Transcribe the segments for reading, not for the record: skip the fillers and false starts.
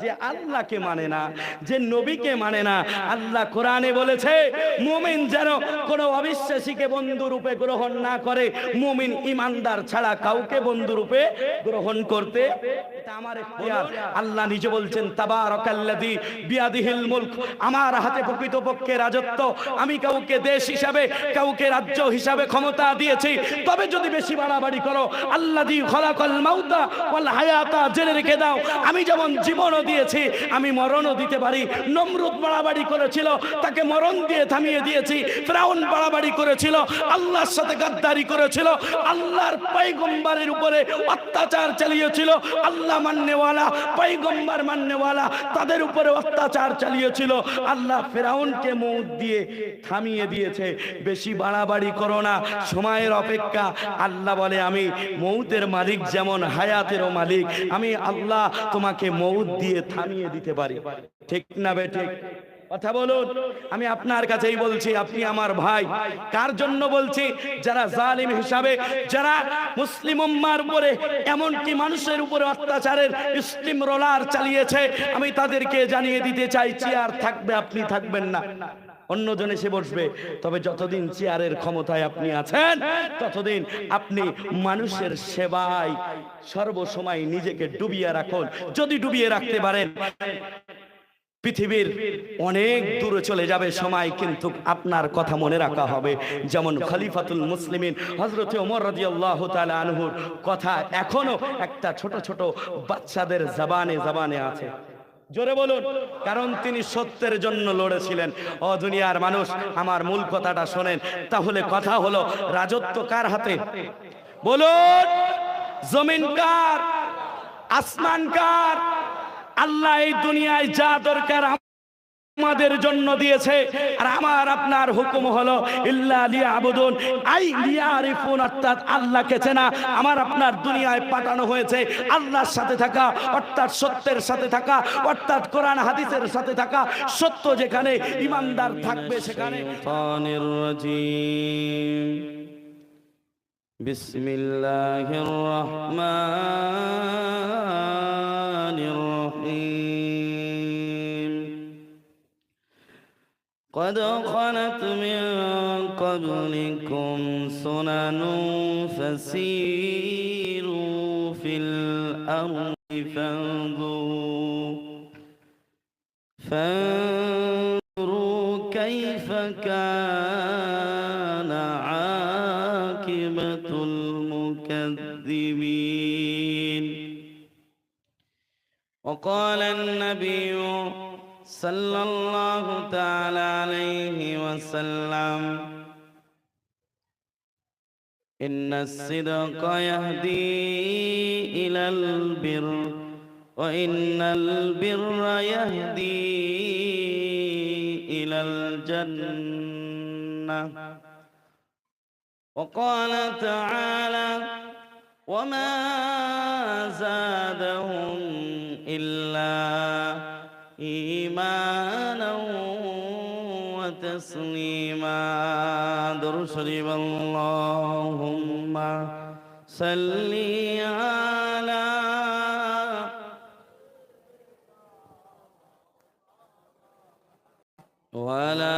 যে আল্লাহকে মানে না, যে নবীকে মানে না। আল্লাহ কোরআনে বলেছে মুমিন যেন কোনো অবিশ্বাসীকে বন্ধুরূপে গ্রহণ না করে, মুমিন ইমানদার ছাড়া কাউকে বন্ধুরূপে গ্রহণ করতে, এটা আমার ইখতিয়ার। আল্লাহ নিজে বলছেন তাবারাকাল্লাযী বিয়াদিহিল মুলক, আমার হাতে প্রকৃতপক্ষে রাজত্ব। আমি কাউকে দেশ হিসাবে, কাউকে রাজ্য হিসাবে ক্ষমতা দিয়েছি। তবে যদি বেশি বাড়াবাড়ি করো, আল্লাযী খালাকাল মাউতা ওয়াল হায়াতা, জেনে রেখে দাও আমি যেমন জীবনও দিয়েছি আমি মরণও দিতে পারি। নমরুদ বাড়াবাড়ি করেছিল, তাকে মরণ দিয়ে থামিয়ে দিয়েছি। ফিরআউন বাড়াবাড়ি করেছিল, আল্লাহর সাথে গাদ্দারি করেছিল, আল্লাহর পয়গম্বরের উপরে অত্যাচার চালিয়েছিল। আল্লাহ মাননেওয়ালা, পয়গম্বর মাননেওয়ালা, তাদের উপরে অত্যাচার চালিয়েছিল। আল্লাহ ফিরআউনকে মউত দিয়ে থামিয়ে দিয়েছে। বেশি বাড়াবাড়ি করো না, সময়ের অপেক্ষা। আল্লাহ বলে আমি মউতের মালিক, যেমন হায়াতেরও মালিক। আমি আল্লাহ তোমাকে মউত দিয়ে থামিয়ে দিতে পারি। ঠিক না বেঠিক? কথা বলুন। আমি আপনার কাছেই বলছি, আপনি আমার ভাই। কার জন্য বলছি? যারা জালিম হিসাবে, যারা মুসলিম উম্মার উপরে, এমনকি মানুষের উপরে অত্যাচারের স্টিম রোলার চালিয়েছে, আমি তাদেরকে জানিয়ে দিতে চাই চেয়ার থাকবে, আপনি থাকবেন না, অন্যজন এসে বসবে। তবে যতদিন চেয়ারের ক্ষমতায় আপনি আছেন, ততদিন আপনি মানুষের সেবায় সর্বসময় নিজেকে ডুবিয়ে রাখুন। যদি ডুবিয়ে রাখতে পারেন, পৃথিবীর অনেক দূরে চলে যাবে সময়, কিন্তু আপনার কথা মনে রাখা হবে। যেমন খলিফাতুল মুসলিমিন হযরত ওমর রাদিয়াল্লাহু তাআলা আনহুর কথা এখনো একটা ছোট ছোট বাচ্চাদের জবানে জবানে আছে। জোরে বলুন। কারণ তিনি সত্যের জন্য লড়েছিলেন। ও দুনিয়ার মানুষ, আমার মূল কথাটা শোনেন। তাহলে কথা হলো, রাজত্ব কার হাতে? বলুন। জমিন কার? আসমান কার? আল্লাহ এই দুনিয়ায় যা দরকার আমাদের জন্য দিয়েছে। আর আমার আপনার হুকুম হলো ইল্লা লিয়াবুদুন আই লিয়ারিফুন, অর্থাৎ আল্লাহকে চেনা। আমার আপনার দুনিয়ায় পাঠানো হয়েছে আল্লাহর সাথে থাকা, অর্থাৎ সত্যের সাথে থাকা, অর্থাৎ কোরআন হাদিসের সাথে থাকা। সত্য যেখানে, ঈমানদার থাকবে সেখানে। শাইতানির রাজীম। বিসমিল্লাহির রহমানির রহিম। قد خلت من قبلكم سنن فسيروا في الأرض فانظروا كيف كان عاقبة المكذبين. وقال النبي صلى الله تعالى عليه وسلم إن الصدق يهدي إلى البر وإن البر يهدي إلى الجنة. وقال تعالى وما زادهم إلا إيمانا وتسليما. درود شريف. اللهم صل على وعلى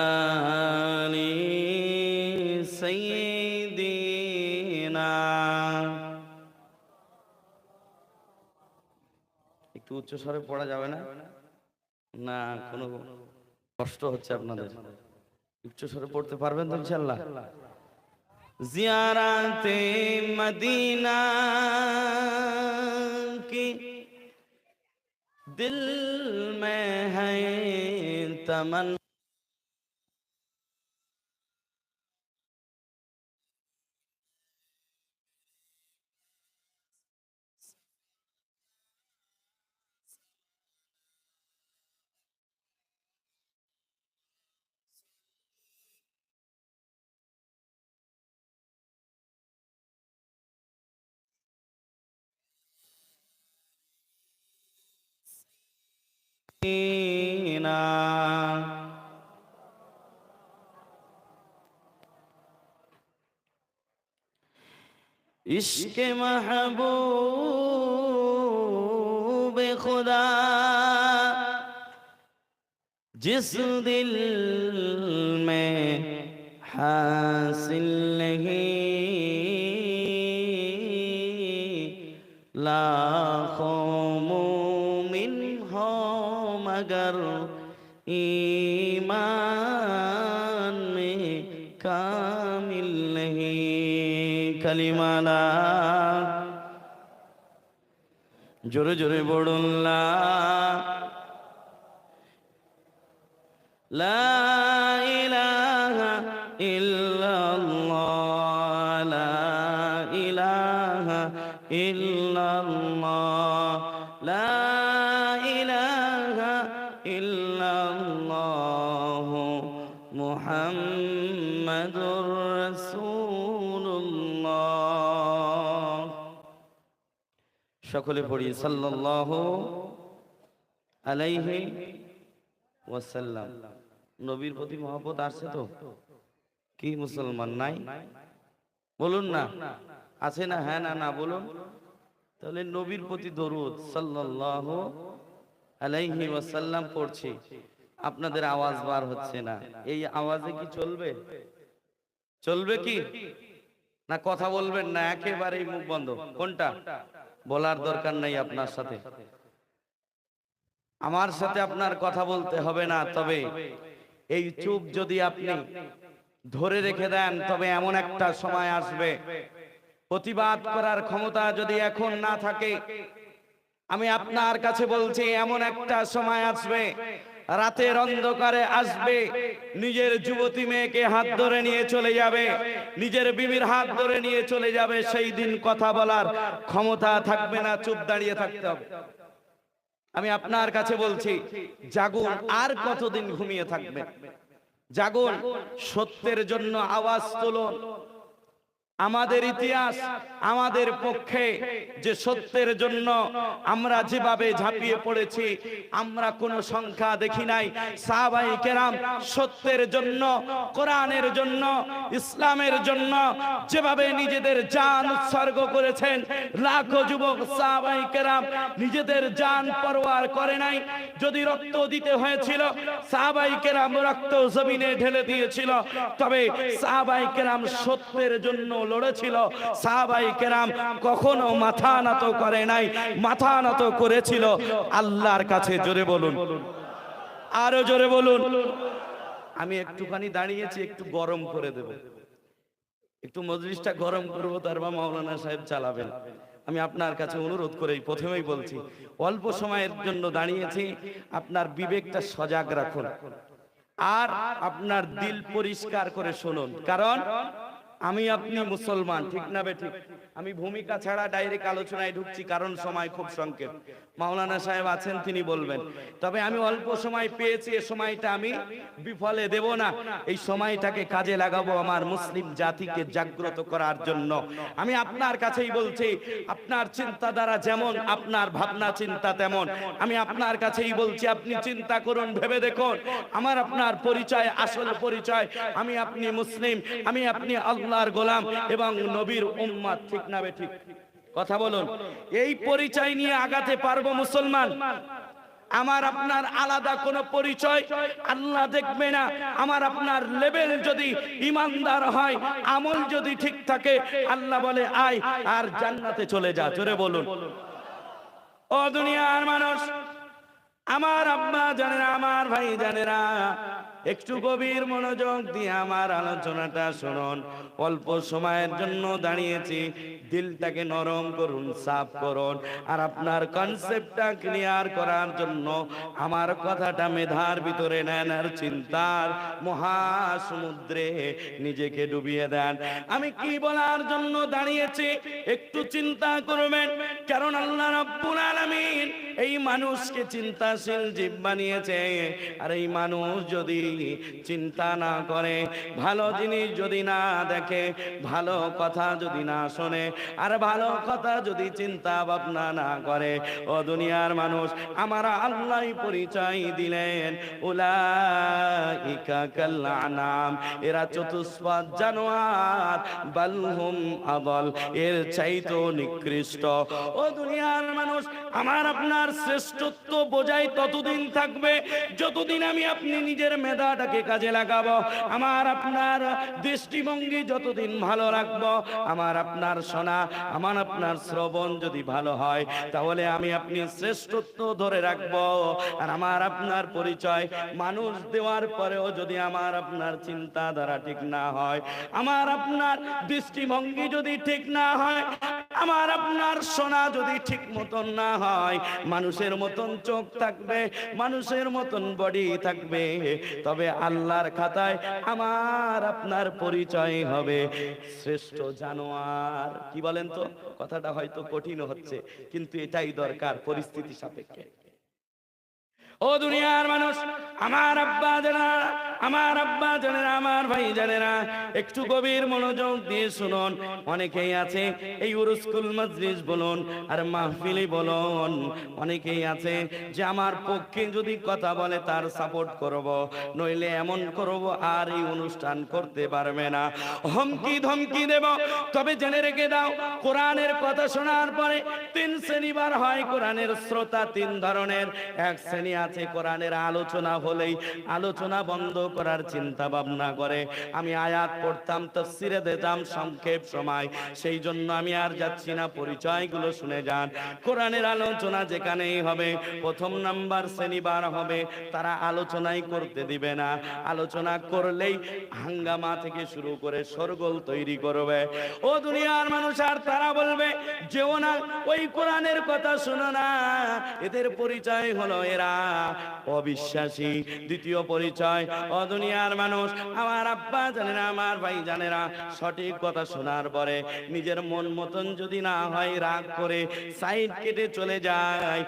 آل سيدنا. একটু উচ্চ স্বরে পড়া যাবে না? না, কোনো কষ্ট হচ্ছে আপনাদের? উচ্চ স্বরে পড়তে পারবেন তো ইনশাআল্লাহ? জিয়ারাতে মদিনা কি দিল মে হ্যায় তমন্না. इश्क़ महबूब खुदा जिस दिल में हासिल नहीं लाखों मोमिन हो मगर ईमान में कामिल नहीं। कलिमा ला जोरे जोरे बोलुन ला इलाहा इल्लल्लाह ला इलाहा इल्लल्लाह ला इलाहा इल्लल्लाह मुहम्मदुर রাসূলুল্লাহ। সকলে পড়ি সাল্লাল্লাহু আলাইহি ওয়াসাল্লাম। নবীর প্রতি মহব্বত আসছে তো? কি মুসলমান নাই? বলুন না, আছে না? হ্যাঁ না না বলুন। তাহলে নবীর প্রতি দরুদ সাল্লাল্লাহু আলাইহি ওয়াসাল্লাম পড়ছি, আপনাদের আওয়াজ বার হচ্ছে না। এই আওয়াজে কি চলবে? চলবে কি না? কথা বলবেন না, একেবারেই মুখ বন্ধ। কোনটা বলার দরকার নাই আপনার সাথে, আমার সাথে আপনার কথা বলতে হবে না। তবে এই চুপ যদি আপনি ধরে রেখে দেন, তবে এমন একটা সময় আসবে, প্রতিবাদ করার ক্ষমতা যদি এখন না থাকে, আমি আপনার কাছে বলছি এমন একটা সময় আসবে, রাতের অন্ধকারে আসবে, নিজের যুবতী মেয়েকে হাত ধরে নিয়ে চলে যাবে, নিজের বিবির হাত ধরে নিয়ে চলে যাবে। সেই দিন কথা বলার ক্ষমতা থাকবে না, চুপ দাঁড়িয়ে থাকতে হবে। আমি আপনার কাছে বলছি, জাগুন। আর কতদিন ঘুমিয়ে থাকবেন? জাগুন, সত্যের জন্য আওয়াজ তুলুন। আমাদের ইতিহাস আমাদের পক্ষে যে সত্যের জন্য আমরা যেভাবে ঝাঁপিয়ে পড়েছি, আমরা কোনো সংখ্যা দেখি নাই। সাহাবায়ে কেরাম সত্যের জন্য, কোরআনের জন্য, ইসলামের জন্য যেভাবে নিজেদের জান উৎসর্গ করেছেন, লাখো যুবক সাহাবায়ে কেরাম নিজেদের জান পরোয়া করে নাই। যদি রক্ত দিতে হয়েছিল, সাহাবায়ে কেরাম রক্ত জমিনে ঢেলে দিয়েছিল। তবে সাহাবায়ে কেরাম সত্যের জন্য লড়েছিল। সাহাবায়ে কেরাম কখনো মাথা নত করে নাই, মাথা নত করেছিল আল্লাহর কাছে। জোরে বলুন, আরো জোরে বলুন। আমি একটুখানি দাঁড়িয়েছি, একটু গরম করে দেব, একটু মজলিসটা গরম করবো, তারপর মাওলানা সাহেব চালাবেন। আমি আপনার কাছে অনুরোধ করেই প্রথমেই বলছি, অল্প সময়ের জন্য দাঁড়িয়েছি, আপনার বিবেকটা সজাগ রাখুন আর আপনার দিল পরিষ্কার করে শুনুন। কারণ আমি আপনি মুসলমান, ঠিক না বেঠিক? আমি ভূমিকা ছাড়া ডাইরেক্ট আলোচনায় ঢুকছি, কারণ সময় খুব সংক্ষেপ। মাওলানা সাহেব আছেন, তিনি বলবেন। তবে আমি অল্প সময় পেয়েছি, এই সময়টা আমি বিফলে দেব না। এই সময়টাকে কাজে লাগাবো আমার মুসলিম জাতিকে জাগ্রত করার জন্য। আমি আপনার কাছেই বলছি, আপনার চিন্তাধারা যেমন, আপনার ভাবনা চিন্তা তেমন। আমি আপনার কাছেই বলছি, আপনি চিন্তা করুন, ভেবে দেখুন, আমার আপনার পরিচয়, আসল পরিচয়, আমি আপনি মুসলিম, আমি আপনি আল্লাহর গোলাম এবং নবীর উম্মত, ঠিক না বেঠিক? কথা বলুন। এই পরিচয় নিয়ে আগাতে পারবো মুসলমান? আমার আপনার আলাদা কোনো পরিচয় আল্লাহ দেখবে না। আমার আপনার লেভেল যদি ইমানদার হয়, আমল যদি ঠিক থাকে, আল্লাহ বলে আয় আর জান্নাতে চলে যা। জোরে বলুন। ও দুনিয়ার মানুষ, আমার আব্বা জানেরা, আমার ভাই জানেরা, একটু গভীর মনোযোগ দিয়ে আমার আলোচনাটা শুনুন। অল্প সময়ের জন্য দাঁড়িয়েছি, দিলটাকে নরম করুন, সাফ করুন। আর আপনার কনসেপ্টটা ক্লিয়ার করার জন্য আমার কথাটা মেধার ভিতরে নেন আর চিন্তার মহাসমুদ্রে নিজেকে ডুবিয়ে দেন। আমি কি বলার জন্য দাঁড়িয়েছি একটু চিন্তা করবেন। কারণ আল্লাহ রাব্বুল আলামিন এই মানুষকে চিন্তাশীল জীব বানিয়েছে। আর এই মানুষ যদি চিন্তা না করে, ভালো জিনিস যদি না দেখে, ভালো কথা যদি না শোনে, আর ভালো কথা যদি চিন্তা ভাবনা না করে, ও দুনিয়ার মানুষ, আমার আল্লাহ পরিচয় দিলেন, উলাইকা কাল আনাম, এরা চতুষ্পদ জানোয়ার, বালহুম আদল, এর চাইতো নিকৃষ্ট। ও দুনিয়ার মানুষ, আমার আপনার আপনার শ্রেষ্ঠত্ব বোঝাই ততদিন থাকবে যতদিন আমি আপনি নিজের মেধাটাকে কাজে লাগাবো। আমার আপনার দৃষ্টিভঙ্গি যতদিন ভালো রাখবো, আমার আপনার শোনা, আমার আপনার শ্রবণ যদি ভালো হয়, তাহলে আমি আপনি শ্রেষ্ঠত্ব ধরে রাখবো। আর আমার আপনার পরিচয় মানুষ দেওয়ার পরেও যদি আমার আপনার চিন্তাধারা ঠিক না হয়, আমার আপনার দৃষ্টিভঙ্গি যদি ঠিক না হয়, আমার আপনার শোনা যদি ঠিক মতন না হয়, মানুষের মতন চোখ থাকবে, মানুষের মতন বডি থাকবে, তবে আল্লাহর খাতায় আমার আপনার পরিচয় হবে শ্রেষ্ঠ জানোয়ার। কি বলেন তো? কথাটা হয়তো কঠিন হচ্ছে, কিন্তু এটাই দরকার পরিস্থিতি সাপেক্ষে। ও দুনিয়ার মানুষ, আমার আব্বা জানেরা, আমার আব্বা জানেরা, আমার ভাই জানেরা, একটু গভীর মনোযোগ দিয়ে শুনুন। অনেকেই আছে এই উরুসকুল মজলিস বলুন আর মাহফিলি বলুন, অনেকেই আছে যে আমার পক্ষে যদি কথা বলে তার সাপোর্ট করব, নইলে এমন করব আর এই অনুষ্ঠান করতে পারবে না, হুমকি ধমকি দেব। তবে জেনে রেখে দাও, কোরআনের কথা শোনার পরে তিন শ্রেণীবার হয় কোরআনের শ্রোতা, তিন ধরনের। এক শ্রেণী আছে কোরআনের আলোচনা হলেই আলোচনা বন্ধ করার চিন্তা ভাবনা করে। আমি আয়াত পড়তাম, তাফসিরে দিতাম সংক্ষেপ সময়, সেই জন্য আমি আর যাচ্ছি না, পরিচয়গুলো শুনে যান। কোরআনের আলোচনা যেখানেই হবে, প্রথম নাম্বার শ্রেণীবার হবে, তারা আলোচনাই করতে দিবে না। আলোচনা করলেই হাঙ্গামা থেকে শুরু করে শোরগোল তৈরি করবে। ও দুনিয়ার মানুষ, আর তারা বলবে যেও না, ওই কোরআনের কথা শোনো না। এদের পরিচয় হলো এরা অবিশ্বাসী। দ্বিতীয় পরিচয়, ও দুনিয়ার মানুষ, আমার আব্বা জানেরা, আমার ভাই জানেরা, সঠিক কথা শোনার পরে নিজের মন মতন যদি না হয়, রাগ করে সাইড কেটে চলে যায়।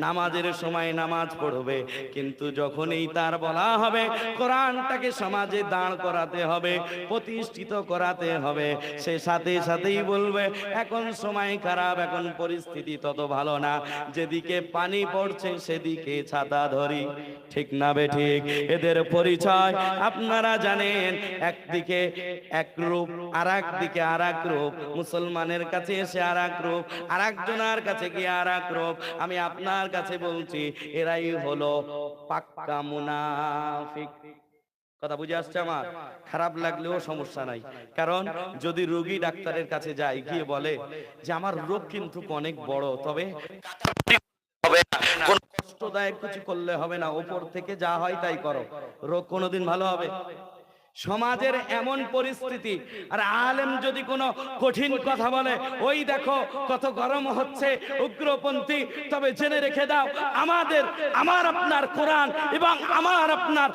নামাজের সময় নামাজ পড়বে, কিন্তু যখনই তার বলা হবে কোরআনটাকে সমাজে দাঁড় করাতে হবে, প্রতিষ্ঠিত করাতে হবে, সে সাথে সাথেই বলবে এখন সময় খারাপ, এখন পরিস্থিতি তত ভালো না, যেদিকে পানি পড়ছে সেদিকে ছাতা ধরি। ঠিক না বে ঠিক? এদের পরিচয় আপনারা জানেন, একদিকে এক রূপ, আর একদিকে আর এক রূপ। মুসলমানের কাছে এসে আর এক রূপ, আর একজনের কাছে গিয়ে আর এক রূপ। আমি আপনার কাছে বলছি, এরাই হলো পাক্কা মুনাফিক। কথা বুঝে আসছে আমার? খারাপ লাগলেও সমস্যা নাই, কারণ যদি রোগী ডাক্তারের কাছে যায়, গিয়ে বলে যে আমার রোগ কিন্তু অনেক বড়, তবে কোন কষ্টদায়ক কিছু করলে হবে না, ওপর থেকে যা হয় তাই করো, রোগ কোনোদিন ভালো হবে? সমাজের এমন পরিস্থিতি। আর আলেম যদি কোনো কঠিন কথা বলে, ওই দেখো কত গরম হচ্ছে, উগ্রপন্থী, তবে জেনে রেখে দাও, আমার আপনার কোরআন এবং আমার আপনার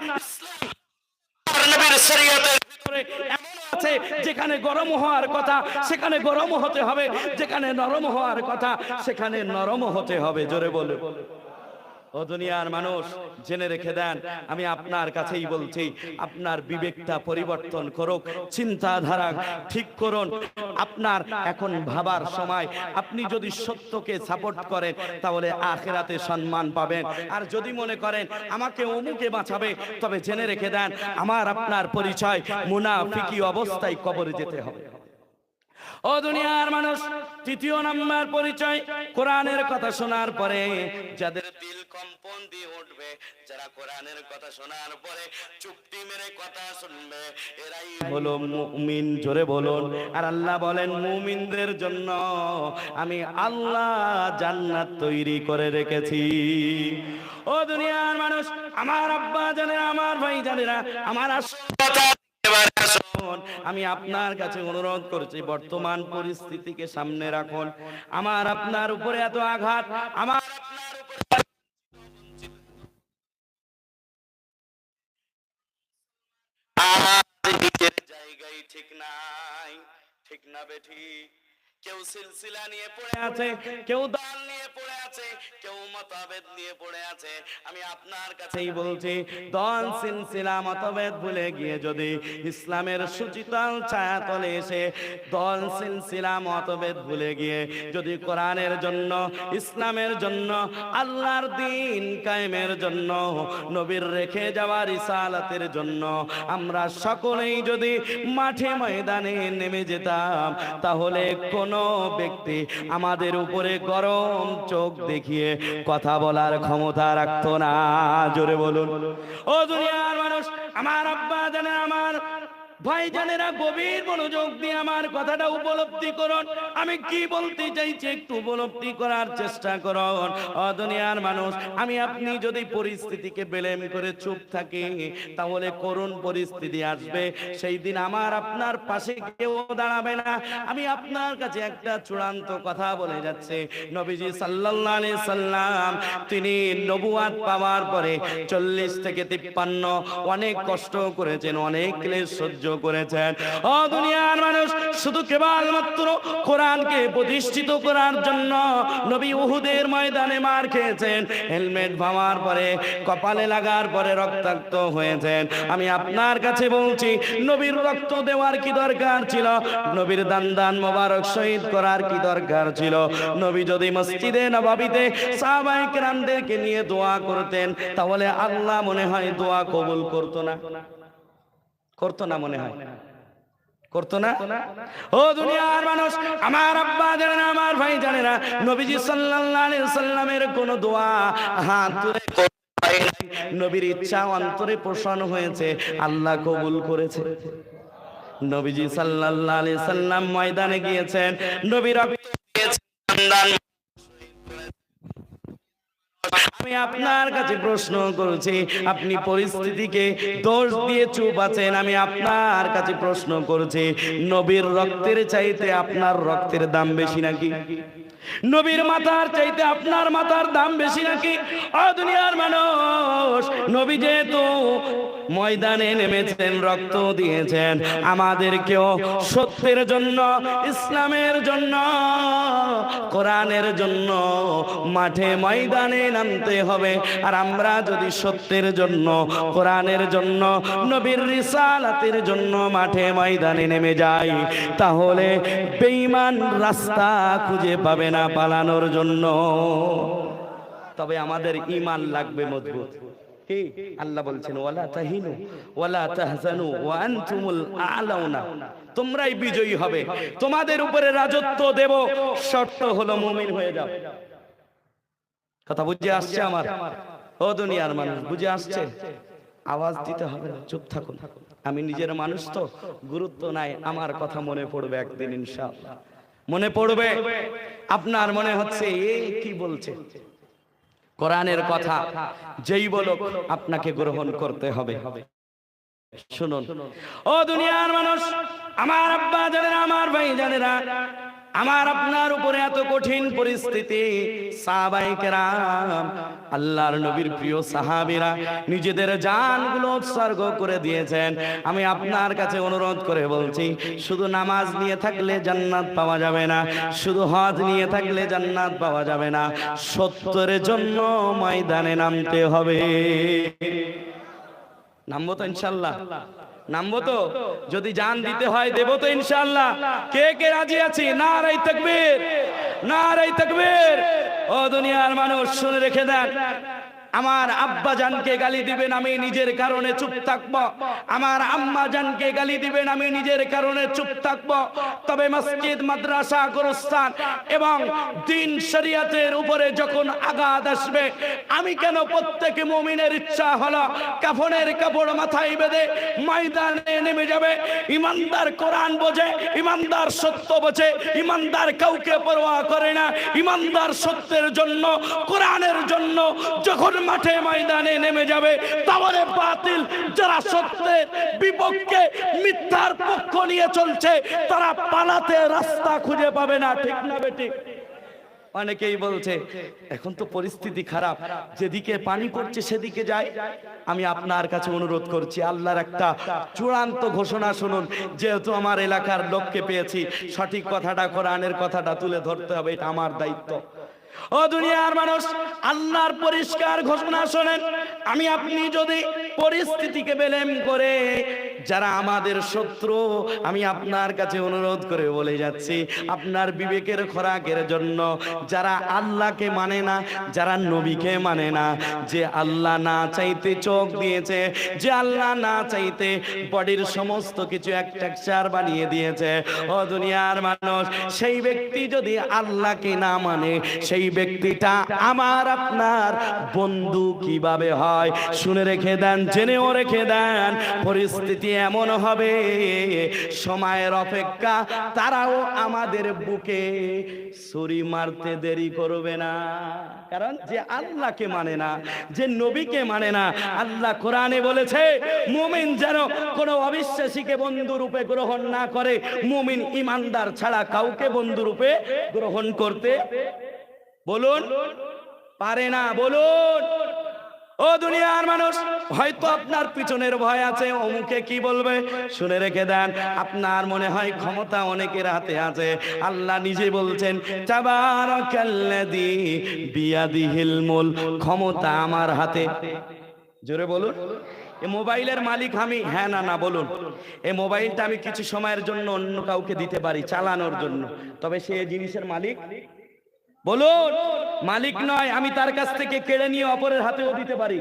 নবীর শরীয়তের ভিতরে এমন আছে, যেখানে গরম হওয়ার কথা সেখানে গরম হতে হবে, যেখানে নরম হওয়ার কথা সেখানে নরম হতে হবে। জোরে বলে। ও দুনিয়ার মানুষ, জেনে রেখে দেন, আমি আপনার কাছেই বলছি, আপনার বিবেকটা পরিবর্তন করুক, চিন্তাধারা ঠিক করুন। আপনার এখন ভাবার সময়। আপনি যদি সত্যকে সাপোর্ট করেন, তাহলে আখিরাতে সম্মান পাবেন। আর যদি মনে করেন আমাকে অমুকে বাঁচাবে, তবে জেনে রেখে দেন, আমার আপনার পরিচয় মুনাফিকি অবস্থায় কবরে যেতে হবে। ও দুনিয়ার মানুষ, তৃতীয় নাম্বার পরিচয়, কোরআনের কথা শোনার পরে যাদের দিল কম্পন দিয়ে উঠবে, যারা কোরআনের কথা শোনার পরে চুপটি মেরে কথা শুনবে, এরাই হলো মুমিন। জোরে বলুন। আর আল্লাহ বলেন, মুমিনদের জন্য আমি আল্লাহ জান্নাত তৈরি করে রেখেছি। ও দুনিয়ার মানুষ, আমার আব্বা জানেরা, আমার ভাই জানেরা, আমার আমি আপনার কাছে অনুরোধ করছি, বর্তমান পরিস্থিতিকে সামনে রাখুন। আমার আপনার উপরে এত আঘাত, আমার নিজের জায়গায় ঠিক নাই। ঠিক না বেঠি? কেউ সিলসিলা নিয়ে পড়ে আছে, কেউ দল নিয়ে পড়ে আছে, কেউ মতভেদ নিয়ে পড়ে আছে। আমি আপনার কাছেই বলছি, দল সিলসিলা মতভেদ ভুলে গিয়ে যদি ইসলামের সুচিতল ছায়াতলে এসে, দল সিলসিলা মতভেদ ভুলে গিয়ে যদি কোরআনের জন্য, ইসলামের জন্য, আল্লাহর দ্বীন কায়েমের জন্য, নবীর রেখে যাওয়া রিসালাতের জন্য আমরা সকলেই যদি মাঠে ময়দানে নেমে যেতাম, তাহলে কোন কোনো ব্যক্তি আমাদের উপরে গরম চোখ দেখিয়ে কথা বলার ক্ষমতা রাখতো না। জোরে বলুন। ও দুনিয়ার মানুষ, আমার আব্বা জানেন, আমার ভাইজানেরা, গভীর মনোযোগ দিয়ে আমার কথাটা উপলব্ধি করুন। আমি কি বলতে চাইছি একটু উপলব্ধি করার চেষ্টা করুন। ও দুনিয়ার মানুষ, আমি আপনি যদি পরিস্থিতিকে বেলেম করে চুপ থাকি, তাহলে করুণ পরিস্থিতি আসবে। সেই দিন আমার আপনার পাশে কেউ দাঁড়াবে না। আমি আপনার কাছে একটা চূড়ান্ত কথা বলে যাচ্ছে। নবীজি সাল্লাল্লাহু আলাইহি সাল্লাম তিনি নবুয়াত পাওয়ার পরে 40 থেকে 53 অনেক কষ্ট করেছেন, অনেক ক্লেশ সহ্য করেছেন। ও দুনিয়ার মানুষ, শুধু কেবলমাত্র কোরআনকে প্রতিষ্ঠিত করার জন্য নবী উহুদের ময়দানে মার খেয়েছেন, হেলমেট ভাঙার পরে, কপালে লাগার পরে রক্তাক্ত হয়েছেন। আমি আপনার কাছে বলছি, নবীর রক্ত দেওয়ার কি দরকার ছিল? নবীর দান মোবারক শহীদ করার কি দরকার ছিল? নবী যদি মসজিদে নববীতে সাহাবায়ে কেরামদেরকে নিয়ে দোয়া করতেন, তাহলে আল্লাহ মনে হয় দোয়া কবুল করতো না? করতো না? মনে হয় করতো না? ও দুনিয়ার মানুষ, আমার আব্বা জানেন, আমার ভাই জানেনা, নবীজি সাল্লাল্লাহু আলাইহি সাল্লামের কোন দোয়া হাত তুলে নবীর ইচ্ছা অন্তরে পোষণ হয়েছে, আল্লাহ কবুল করেছে। নবীজি সাল্লাল্লাহু আলাইহি সাল্লাম ময়দানে গিয়েছেন, নবী রক্ত দিয়েছেন। আমি আপনার কাছে প্রশ্ন করছি, আপনি পরিস্থিতিকে দোষ দিয়ে চুপ আছেন। আমি আপনার কাছে প্রশ্ন করছি, নবীর রক্তের চাইতে আপনার রক্তের দাম বেশি নাকি? নবীর মাথার চাইতে আপনার মাথার দাম বেশি নাকি? ও দুনিয়ার মানুষ, নবী যেহেতু ময়দানে নেমেছেন, রক্ত দিয়েছেন, আমাদেরকেও সত্যের জন্য, ইসলামের জন্য, কোরআনের জন্য মাঠে ময়দানে নামতে হবে। আর আমরা যদি সত্যের জন্য, কোরআনের জন্য, নবীর রিসালাতের জন্য মাঠে ময়দানে নেমে যাই, তাহলে বেঈমান রাস্তা খুঁজে পাবে না পালানোর জন্য। তবে আমাদের ঈমান লাগবে মজবুত। কি আল্লাহ বলছেন, ওয়ালা তাহিনু ওয়ালা তাহজানু ওয়া আনতুমুল আ'লাউনা, তোমরাই বিজয়ী হবে, তোমাদের উপরে রাজত্ব দেব, শর্ত হলো মুমিন হয়ে যাও। কথা বুঝে আসছে আমার? ও দুনিয়ার মানুষ, বুঝে আসছে? আওয়াজ দিতে হবে না, চুপ থাকুন। আমি নিজের মানুষ তো, গুরুত্ব নাই, আমার কথা মনে পড়বে একদিন ইনশাআল্লাহ, মনে পড়বে। আপনার মনে হচ্ছে এই কি বলছে, কোরআনের কথা যেই বলুক আপনাকে গ্রহণ করতে হবে। শুনুন ও দুনিয়ার মানুষ, আমার আব্বা জানেরা, আমার ভাই জানেরা, আমার আপনার উপরে এত কঠিন পরিস্থিতি, সাহাবায়ে কেরাম, আল্লাহর নবীর প্রিয় সাহাবীরা নিজেদের জানগুলো উৎসর্গ করে দিয়েছেন। আমি আপনার কাছে অনুরোধ করে বলছি, শুধু নামাজ নিয়ে থাকলে জান্নাত পাওয়া যাবে না, শুধু হজ নিয়ে থাকলে জান্নাত পাওয়া যাবে না, সত্যের জন্য ময়দানে নামতে হবে। নামবো তো ইনশাআল্লাহ? নামবো তো? যদি জান দিতে হয় দেব তো ইনশাআল্লাহ। কে কে রাজি আছি? নারায়ে তাকবীর, নারায়ে তাকবীর। ও দুনিয়ার মানুষ, শুনে রেখে দেন, আমার আব্বা জানকে গালি দিবেন, আমি নিজের কারণে চুপ থাকবো। আমার আম্মা জানকে গালি দিবেন, আমি নিজের কারণে চুপ থাকবো। তবে মসজিদ, মাদ্রাসা, গোরস্থান এবং দ্বীন শরীয়তের উপরে যখন আঘাত আসবে, আমি কেন, প্রত্যেক মুমিনের ইচ্ছা হলো কাফনের কাপড় মাথায় বেঁধে ময়দানে নেমে যাবে। ইমানদার কোরআন বোঝে, ইমানদার সত্য বোঝে, ইমানদার কাউকে পরোয়া করে না। ইমানদার সত্যের জন্য, কোরআনের জন্য যখন মাঠে ময়দানে নেমে যাবে, তাহলে বাতিল যারা সত্যের বিপক্ষে, মিথ্যার পক্ষ নিয়ে চলছে, তারা পালাতে রাস্তা খুঁজে পাবে না। ঠিক না বেটি? অনেকেই বলছে এখন তো পরিস্থিতি খারাপ, যেদিকে পানি পড়ছে সেদিকে যায়। আমি আপনার কাছে অনুরোধ করছি, আল্লাহর একটা চূড়ান্ত ঘোষণা শুনুন। যেহেতু আমার এলাকার লোককে পেয়েছি, সঠিক কথাটা, কোরআনের কথাটা তুলে ধরতে হবে, এটা আমার দায়িত্ব। ও দুনিয়ার মানুষ, আল্লাহর পরিষ্কার ঘোষণা শোনেন। আমি আপনি যদি পরিস্থিতিকে বেলেম করে যারা আমাদের শত্রু, আমি আপনার কাছে অনুরোধ করে বলে যাচ্ছি, আপনার বিবেকের খোরাকের জন্য যারা আল্লাহকে মানে না, যারা নবীকে মানে না, যে আল্লাহ না চাইতে চোখ দিয়েছে, যে আল্লাহ না চাইতে বডির সমস্ত কিছু এক টেক্সচার বানিয়ে দিয়েছে, ও দুনিয়ার মানুষ, সেই ব্যক্তি যদি আল্লাহকে না মানে, সেই ব্যক্তিটা আমার আপনার বন্ধু কিভাবে হয়? শুনে রেখে দেন, জেনেও রেখে দেন, পরিস্থিতি এমন হবে, সময়ের অপেক্ষা তারাও আমাদের বুকে ছুরি মারতে দেরি করবে না। কারণ যে আল্লাহকে মানে না, যে নবীকে মানে না, আল্লাহ কোরআনে বলেছে মুমিন যেন কোনো অবিশ্বাসীকে বন্ধু রূপে গ্রহণ না করে। মুমিন ইমানদার ছাড়া কাউকে বন্ধু রূপে গ্রহণ করতে বলুন পারে না। বলুন ও দুনিয়ার মানুষ, হয়তো আপনার পিছনের ভয় আছে, অমুকে কি বলবে। শুনে রেখে দেন, আপনার মনে হয় ক্ষমতা অনেকের হাতে আছে, আল্লাহ নিজে বলছেন তাবারাকাল্লাযী বিয়াদিহিল মুলক, ক্ষমতা আমার হাতে। জোরে বলুন, এই মোবাইলের মালিক আমি? হ্যাঁ না না বলুন। এই মোবাইলটা আমি কিছু সময়ের জন্য অন্য কাউকে দিতে পারি চালানোর জন্য, তবে সে জিনিসের মালিক? বলুন, মালিক নয়। আমি তার কাছ থেকে কেড়ে নিয়ে অপরের হাতেও দিতে পারি,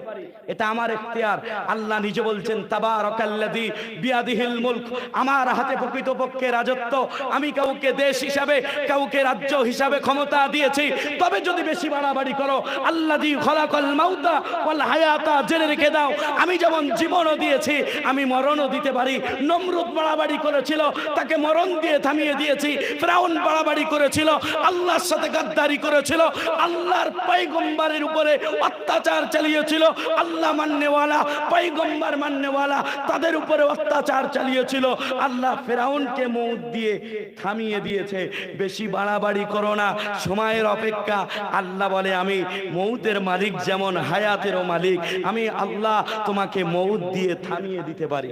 এটা আমার এখতিয়ার। আল্লাহ নিজে বলছেন তাবারাকাল্লাযী বিয়াদিহিল মুলক, আমার হাতে প্রকৃতপক্ষে রাজত্ব। আমি কাউকে দেশ হিসাবে, কাউকে রাজ্য হিসাবে ক্ষমতা দিয়েছি। তবে যদি বেশি বাড়াবাড়ি করো, আল্লাযী খলাকাল মাউতা ওয়াল হায়াতা, জেনে রেখে দাও, আমি যেমন জীবনও দিয়েছি, আমি মরণও দিতে পারি। নমরুদ বাড়াবাড়ি করেছিল, তাকে মরণ দিয়ে থামিয়ে দিয়েছি। ফিরআউন বাড়াবাড়ি করেছিল, আল্লাহর সাথে গাদ্দারি করেছিল, আল্লাহর পয়গম্বরের উপরে অত্যাচার চালিয়েছিল। আল্লাহ মাননেওয়ালা, পয়গম্বর মাননেওয়ালা, তাদের উপরে অত্যাচার চালিয়েছিল। আল্লাহ ফিরআউনকে মউত দিয়ে থামিয়ে দিয়েছে। বেশি বাড়াবাড়ি করো না, সময়ের অপেক্ষা। আল্লাহ বলে আমি মউতের মালিক, যেমন হায়াতেরও মালিক। আমি আল্লাহ তোমাকে মউত দিয়ে থামিয়ে দিতে পারি।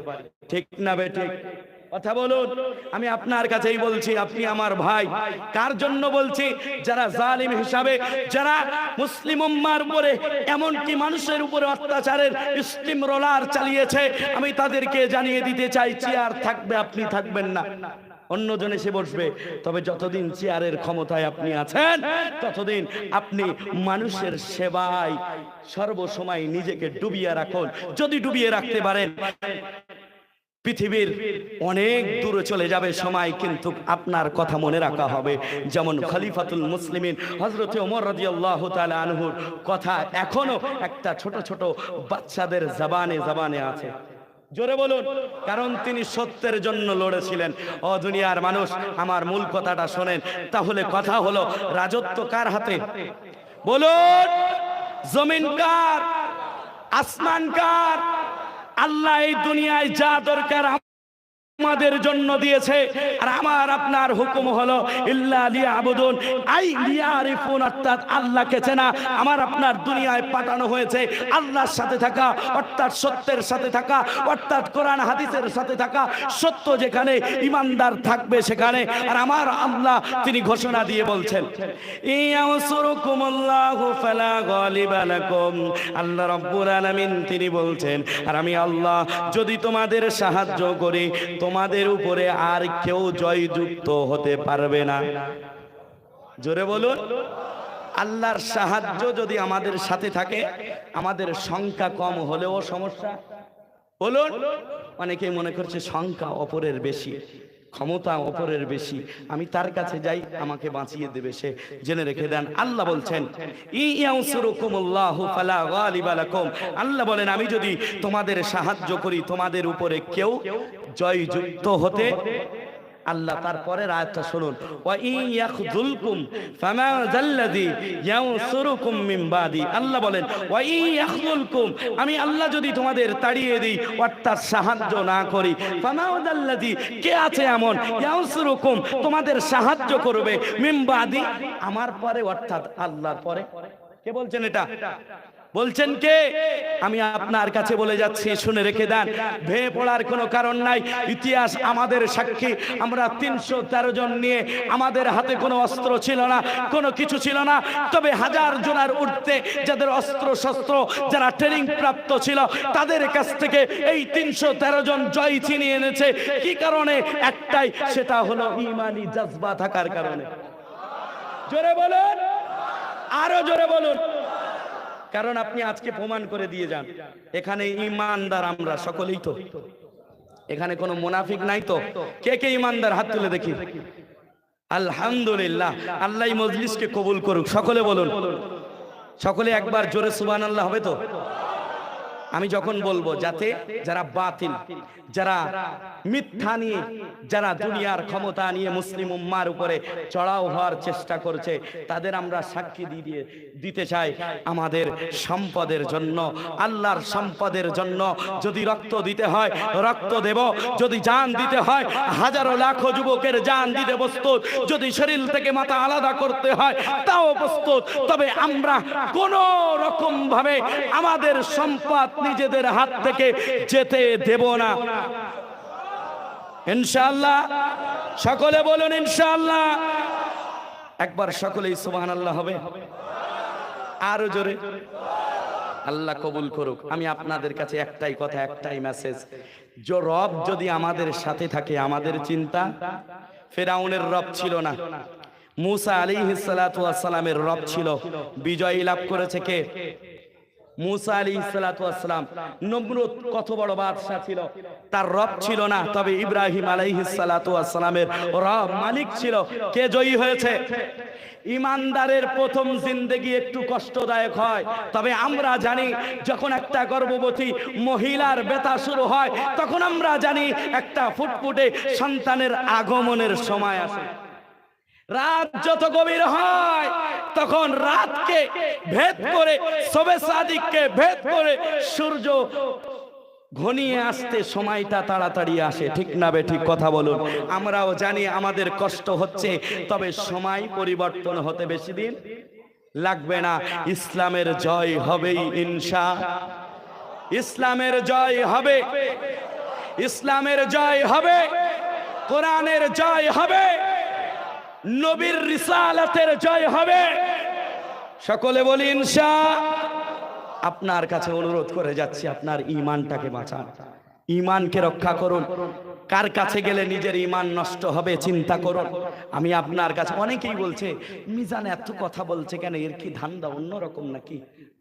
ঠিক না বেঠিক? কথা বলুন। আমি আপনার কাছেই বলছি, আপনি আমার ভাই। কার জন্য বলছি? যারা জালিম হিসাবে, যারা মুসলিম উম্মার উপরে, এমনকি মানুষের উপরে অত্যাচারের স্টিম রোলার চালিয়েছে, আমি তাদেরকে জানিয়ে দিতে চাই, চেয়ার থাকবে, আপনি থাকবেন না, অন্যজন এসে বসবে। তবে যতদিন চেয়ারের ক্ষমতায় আপনি আছেন, ততদিন আপনি মানুষের সেবায় সর্বসময় নিজেকে ডুবিয়ে রাখুন। যদি ডুবিয়ে রাখতে পারেন, পৃথিবীর অনেক দূরে চলে যাবে সময়, কিন্তু আপনার কথা মনে রাখা হবে। যেমন খলিফাতুল মুসলিমিন হযরত ওমর রাদিয়াল্লাহু তাআলা আনহুর কথা এখনো একটা ছোট ছোট বাচ্চাদের জবানে জবানে আছে। জোরে বলুন, কারণ তিনি সত্যের জন্য লড়েছিলেন। ও দুনিয়ার মানুষ, আমার মূল কথাটা শোনেন। তাহলে কথা হলো, রাজত্ব কার হাতে? বলুন, জমিন কার? আসমান কার? আল্লাহ এই দুনিয়ায় যা দরকার আমাদের জন্য দিয়েছে, আর আমার আপনার হুকুম হলো ইল্লা লিয়াবুদুন আই লিয়ারিফুন, অর্থাৎ আল্লাহকে চেনা। আমার আপনার দুনিয়ায় পাঠানো হয়েছে আল্লাহর সাথে থাকা, অর্থাৎ সত্যের সাথে থাকা, অর্থাৎ কোরআন হাদিসের সাথে থাকা। সত্য যেখানে, ইমানদার থাকবে সেখানে। আর আমার আল্লাহ তিনি ঘোষণা দিয়ে বলছেন ইয়ানসুরুকুমুল্লাহু ফালা গালিবা লাকুম, আল্লাহ রাব্বুল আলামিন তিনি বলছেন, আর আমি আল্লাহ যদি তোমাদের সাহায্য করি, তোমাদের উপরে আর কেউ জয়যুক্ত হতে পারবে না। জোরে বলুন, আল্লাহর সাহায্য যদি আমাদের সাথে থাকে, আমাদের সংখ্যা কম হলেও সমস্যা। বলুন, অনেকেই মনে করছে সংখ্যা অপরের বেশি, ক্ষমতা অপরের বেশি, আমি তার কাছে যাই, আমাকে বাঁচিয়ে দেবে সে। জেনে রেখে দেন, আল্লাহ বলছেন ইয়ানসুরুকুমুল্লাহু ফালা গালিবা লাকুম, আল্লাহ বলেন আমি যদি তোমাদের সাহায্য করি, তোমাদের উপরে কেউ জয়যুক্ত হতে। আল্লাহ তারপরের আয়াতটা শুনুন, ওয়া ইয়াখযুলকুম ফামা যাল্লাযী ইয়ানসুরুকুম মিন বাদি। আল্লাহ বলেন ওয়া ইয়াখযুলকুম, আমি আল্লাহ যদি তোমাদের তাড়িয়ে দিই, অর্থাৎ সাহায্য না করি, ফামা যাল্লাযী, কে আছে এমন, ইয়ানসুরুকুম, তোমাদের সাহায্য করবে, মিন বাদি, আমার পরে, অর্থাৎ আল্লাহর পরে। কে বলছেন এটা? বলছেন কে? আমি আপনার কাছে বলে যাচ্ছি, শুনে রেখে দেন, ভেঙে পড়ার কোনো কারণ নাই। ইতিহাস আমাদের সাক্ষী। আমরা 313 জন নিয়ে, আমাদের হাতে কোনো অস্ত্র ছিল না, কোনো কিছু ছিল না, তবে 1000 জনের ঊর্ধ্বে যাদের অস্ত্র শস্ত্র, যারা ট্রেনিং প্রাপ্ত ছিল, তাদের কাছ থেকে এই 313 জন জয় ছিনিয়ে এনেছে। কি কারণে? একটাই, সেটা হলো ঈমানি জজবা থাকার কারণে। জোরে বলুন, আরো জোরে বলুন। কারণ আপনি আজকে প্রমাণ করে দিয়ে যান, এখানে ইমানদার আমরা সকলেই তো, এখানে কোনো মুনাফিক নাই তো। কে কে ইমানদার? হাত তুলে দেখি। আলহামদুলিল্লাহ, আল্লাহ মজলিসকে কবুল করুক। সকলে বলুন, সকলে একবার জোরে সুবহানাল্লাহ হবে তো? আমি যখন বলবো, যাতে যারা বাতিল, যারা মিথ্যা নিয়ে, যারা দুনিয়ার ক্ষমতা নিয়ে মুসলিম উম্মার উপরে চড়াও হওয়ার চেষ্টা করছে, তাদের আমরা সাক্ষী দিতে চাই, আমাদের সম্পদের জন্য, আল্লাহর সম্পদের জন্য যদি রক্ত দিতে হয় রক্ত দেব, যদি জান দিতে হয় হাজারো লাখো যুবকের জান দিতে প্রস্তুত, যদি শরীর থেকে মাথা আলাদা করতে হয় তাও প্রস্তুত। তবে আমরা কোন রকম ভাবে আমাদের সম্পদ নিজেদের হাত থেকে যেতে দেব না, ইনশাআল্লাহ। সকলে বলুন ইনশাআল্লাহ। একবার সকলেই সুবহানাল্লাহ হবে, আরো জোরে। আল্লাহ কবুল করুক। আমি আপনাদের কাছে একটাই কথা, একটাই মেসেজ, যে রব যদি আমাদের সাথে থাকে, আমাদের চিন্তা। ফেরাউনের রব ছিল না, মুসা আলাইহিস সালাতু ওয়াস সালামের রব ছিল। বিজয় লাভ করেছে কে? মুসা আলাইহিস সালাতু ওয়াস সালাম। নমরুদ কত বড় বাদশা ছিল, তার রব ছিল না, তবে ইব্রাহিম আলাইহিস সালাতু ওয়াস সালামের রব, মালিক ছিল। কে জয়ী হয়েছে? ইমানদারের প্রথম জিন্দেগি একটু কষ্টদায়ক হয়, তবে আমরা জানি যখন একটা গর্ভবতী মহিলার ব্যথা শুরু হয়, তখন আমরা জানি একটা ফুটফুটে সন্তানের আগমনের সময় আসে। রাত যত গভীর হয়, তখন রাতকে ভেদ করে, শবে সাদিককে ভেদ করে সূর্য ঘনিয়ে আসতে সময়টা তাড়াতাড়ি আসে, ঠিক না বে ঠিক? কথা বলুন। আমরাও জানি আমাদের কষ্ট হচ্ছে, তবে সময় পরিবর্তন হতে বেশি দিন লাগবে না। ইসলামের জয় হবেই ইনশাআল্লাহ। ইসলামের জয় হবে, ইসলামের জয় হবে, কোরআনের জয় হবে, নবীর রিসালাতের জয় হবে। সকলে বলি ইনশাআল্লাহ। আপনার কাছে অনুরোধ করে যাচ্ছি, আপনার ঈমানটাকে বাঁচান, ঈমানকে রক্ষা করুন। কার কাছে গেলে নিজের ঈমান নষ্ট হবে চিন্তা করুন। আমি আপনার কাছে, অনেকেই বলছে মিজান এত কথা বলছে কেন, এর কি ধান্দা অন্যরকম নাকি?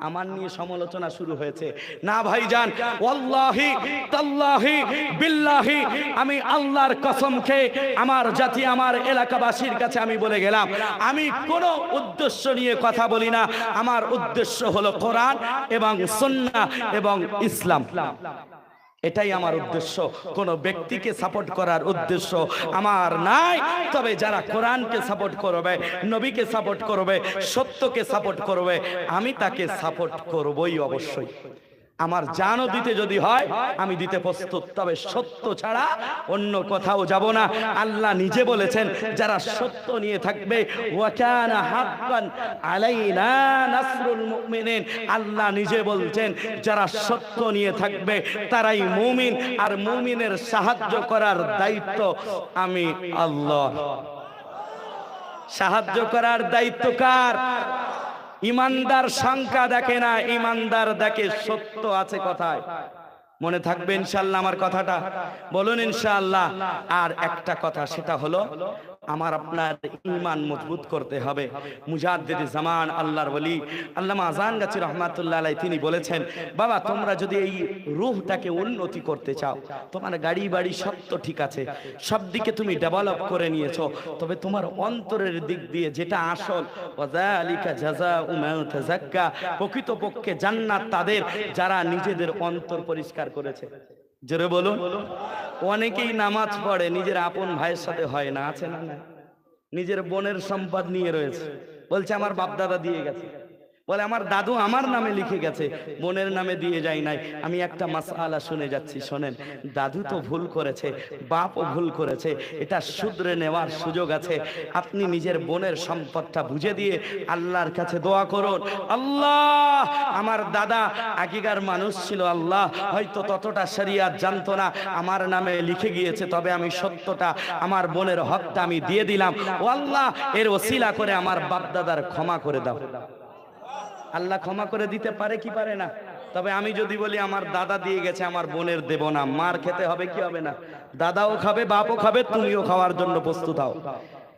আমার নিয়ে সমালোচনা শুরু হয়েছে। না ভাইজান, ওয়াল্লাহি তাল্লাহি বিল্লাহি, আমি আল্লাহর কসম খেয়ে আমার জাতি, আমার এলাকাবাসীর কাছে আমি বলে গেলাম, আমি কোনো উদ্দেশ্য নিয়ে কথা বলি না। আমার উদ্দেশ্য হলো কোরআন এবং সুন্নাহ এবং ইসলাম, এটাই আমার উদ্দেশ্য। কোন ব্যক্তিকে সাপোর্ট করার উদ্দেশ্য আমার নাই। তবে যারা কোরআনকে সাপোর্ট করবে, নবীকে সাপোর্ট করবে, সত্যকে সাপোর্ট করবে, আমি তাকে সাপোর্ট করবই অবশ্যই। আমার জানও দিতে যদি হয় আমি দিতে প্রস্তুত, তবে সত্য ছাড়া অন্য কোথাও যাব না। আল্লাহ নিজে বলেছেন, যারা সত্য নিয়ে থাকবে, ওয়া কানা হাক্কান আলাইনা নাসরুল মুমিনিন। আল্লাহ নিজে বলছেন, যারা সত্য নিয়ে থাকবে তারাই মুমিন, আর মুমিনের সাহায্য করার দায়িত্ব আমি আল্লাহ। সাহায্য করার দায়িত্ব কার? ইমানদার সংখ্যা দেখে না, ইমানদার দেখে সত্য আছে কোথায়। মনে থাকবে ইনশাআল্লাহ আমার কথাটা? বলুন ইনশাআল্লাহ। আর একটা কথা, সেটা হলো আমার আপনার ঈমান মজবুত করতে হবে। মুজাদ্দিদ জামান আল্লাহর ওলি আল্লামা আযান গাছী রাহমাতুল্লাহ আলাইহি তিনি বলেছেন, বাবা তোমরা যদি এই রূহটাকে উন্নতি করতে চাও, তোমার গাড়ি বাড়ি সব তো ঠিক আছে, সব দিকে তুমি ডেভেলপ করে নিয়েছো, তবে তোমার অন্তরের দিক দিয়ে যেটা আসল, ওয়াযালিকা জাযাউ মান তাযাক্কা, প্রকৃতপক্ষে জান্নাত তাদের যারা নিজেদের অন্তর পরিষ্কার করেছে। জোরে বলুন। অনেকেই নামাজ পড়ে, নিজের আপন ভাইয়ের সাথে হয় না, আছে না? নিজের বোনের সম্পদ নিয়ে রয়েছে, বলছে আমার বাপ দাদা দিয়ে গেছে। বলে আমার দাদু আমার নামে লিখে গেছে, বোনের নামে দিয়ে যায় নাই। আমি একটা মাসআলা শুনে যাচ্ছি, শোনেন। দাদু তো ভুল করেছে, বাপও ভুল করেছে, এটা শুধরে নেওয়ার সুযোগ আছে। আপনি নিজের বোনের সম্পদটা বুঝে দিয়ে আল্লাহর কাছে দোয়া করুন, আল্লাহ আমার দাদা আগেকার মানুষ ছিল, আল্লাহ হয়তো ততটা শরিয়াত জানতো না, আমার নামে লিখে গিয়েছে, তবে আমি সত্যটা আমার বোনের হকটা আমি দিয়ে দিলাম। ও আল্লাহ, এর ওসিলা করে আমার বাপ দাদার ক্ষমা করে দাও। আল্লাহ ক্ষমা করে দিতে পারে কি পারে না? তবে আমি যদি বলি আমার দাদা দিয়ে গেছে, আমার বোনের দেব না, মার খেতে হবে কি হবে না? দাদাও খাবে, বাপও খাবে, তুমিও খাওয়ার জন্য প্রস্তুত হও।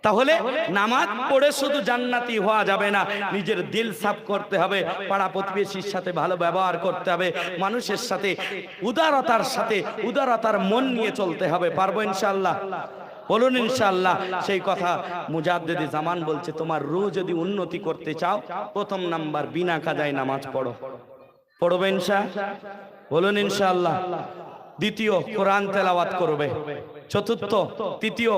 তাহলে নামাজ পড়ে শুধু জান্নাতি হওয়া যাবে না, নিজের দিল সাফ করতে হবে, পাড়া প্রতিবেশীর সাথে ভালো ব্যবহার করতে হবে, মানুষের সাথে উদারতার সাথে উদারতার মন নিয়ে চলতে হবে। পারবো ইনশাআল্লাহ? বলুন ইনশাআল্লাহ। সেই কথা মুজাদ্দিদে জামান বলছে, তোমার রূহ যদি উন্নতি করতে চাও, প্রথম নাম্বার বিনা কাজায় নামাজ পড়ো। পড়বে ইনশাআল্লাহ? বলুন ইনশাআল্লাহ। দ্বিতীয়, কোরআন তেলাওয়াত করবে। চতুর্থ, তৃতীয়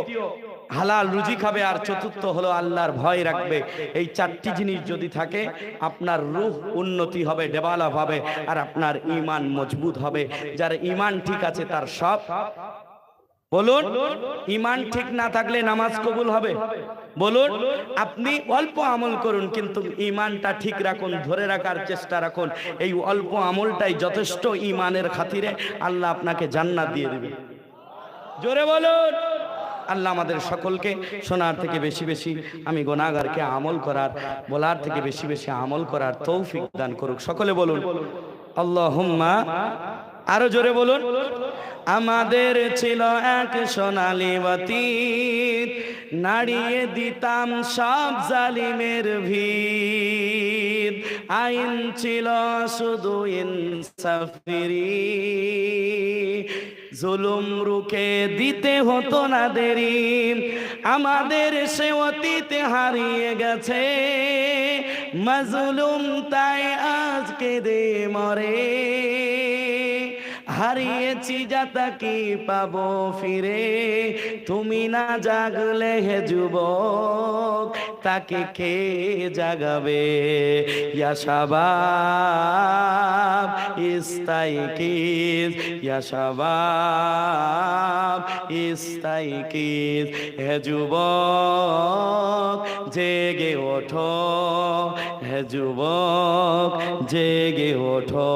হালাল রুজি খাবে, আর চতুর্থ হলো আল্লাহর ভয় রাখবে। এই চারটি জিনিস যদি থাকে, আপনার রূহ উন্নতি হবে, ডেভেলপ হবে, আর আপনার ঈমান মজবুত হবে। যার ঈমান ঠিক আছে তার সব। বলুন, ঈমান ঠিক না থাকলে নামাজ কবুল হবে? বলুন, আপনি অল্প আমল করুন কিন্তু ঈমানটা ঠিক রাখুন, ধরে রাখার চেষ্টা রাখুন। এই অল্প আমলটাই যথেষ্ট ঈমানের খাতিরে আল্লাহ আপনাকে জান্নাত দিয়ে দেবে। জোরে বলুন। আল্লাহ আমাদের সকলকে শোনার থেকে বেশি বেশি, আমি গুনাহগারকে আমল করার, বলার থেকে বেশি বেশি আমল করার তৌফিক দান করুক। সকলে বলুন আল্লাহুম্মা। আরো জোরে বলুন। আমাদের ছিল এক সোনালী অতীত, নাড়িয়ে দিতাম সব জালিমের ভিত। আইন ছিল শুধু ইনসাফেরই, জুলুম রুখে দিতে হতো না দেরি। আমাদের সে অতীত হারিয়ে গেছে, মাজলুম তাই আজকে দে মরে। হারিয়েছি যা তাকে পাবো ফিরে, তুমি না জাগলে হে যুবক, তাকে কে জাগাবে? ইয়া শাবাব ইস্তাইকিজ, ইয়া শাবাব ইস্তাইকিজ। হে যুবক জেগে ওঠো, হে যুবক জেগে ওঠো।